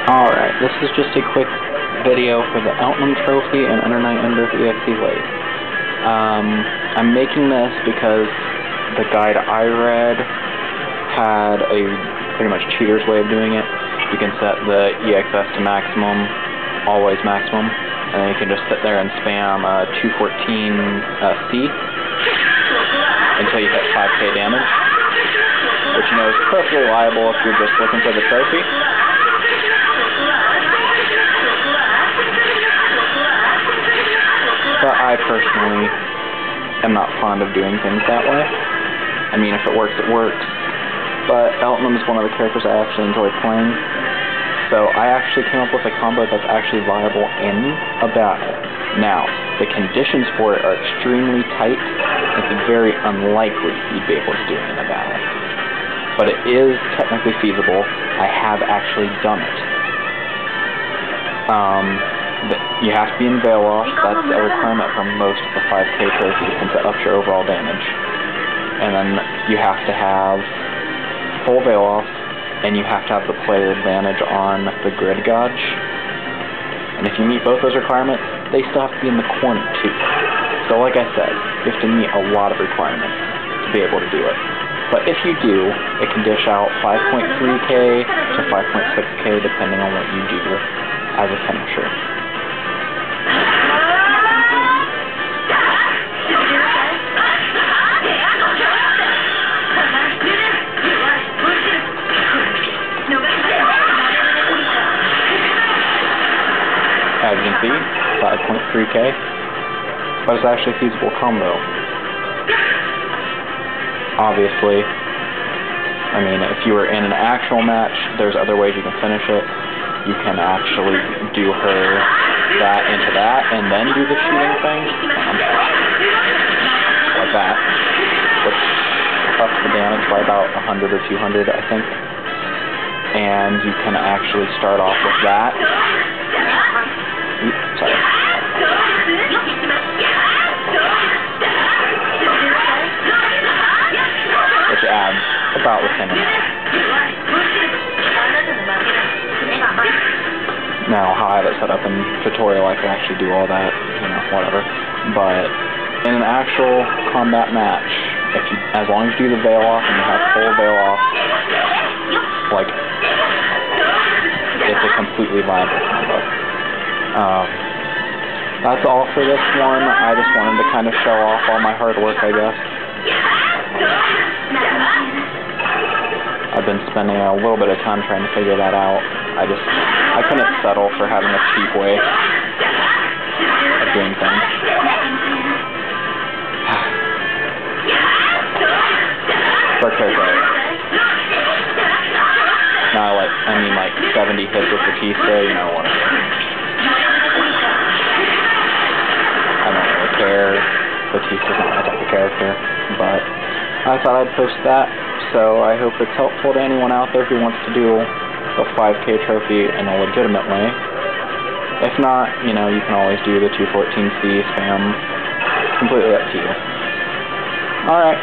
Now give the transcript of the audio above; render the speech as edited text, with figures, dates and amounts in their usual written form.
Alright, this is just a quick video for the Eltnum trophy and Under 9 Embers EXE Late. I'm making this because the guide I read had a pretty much cheater's way of doing it. You can set the EXS to maximum, always maximum, and then you can just sit there and spam 214C until you hit 5k damage, which you know is perfectly liable if you're just looking for the trophy. But I personally am not fond of doing things that way. I mean, if it works, it works. But Eltnum is one of the characters I actually enjoy playing. So I actually came up with a combo that's actually viable in a battle. Now, the conditions for it are extremely tight. It's very unlikely you'd be able to do it in a battle. But it is technically feasible. I have actually done it. You have to be in Veil Off. That's a requirement for most of the 5k trophies since it ups your overall damage. And then you have to have full Veil Off, and you have to have the player advantage on the grid gauge. And if you meet both those requirements, they still have to be in the corner too. So like I said, you have to meet a lot of requirements to be able to do it. But if you do, it can dish out 5.3k to 5.6k depending on what you do as a finisher. As you can see, 5.3k, but it's actually a feasible combo. Obviously, I mean, if you were in an actual match, there's other ways you can finish it. You can actually do her that into that, and then do the shooting thing, like that, which ups the damage by about 100 or 200, I think. And you can actually start off with that. Oops, sorry. Which adds about the same amount. Now, how I have it set up in tutorial, I can actually do all that, you know, whatever. But in an actual combat match, as long as you do the Veil Off and you have full Veil Off, like, it's a completely viable combo. That's all for this one. I just wanted to kind of show off all my hard work, I guess. I've been spending a little bit of time trying to figure that out. I couldn't settle for having a cheap way of doing things. Now, I mean, 70 hits with Batista, you know, whatever. I don't really care. Batista's not my type of character, but I thought I'd post that, so I hope it's helpful to anyone out there who wants to do the 5k trophy in a legitimate way. If not, you know, you can always do the 214C spam. It's completely up to you. Alright.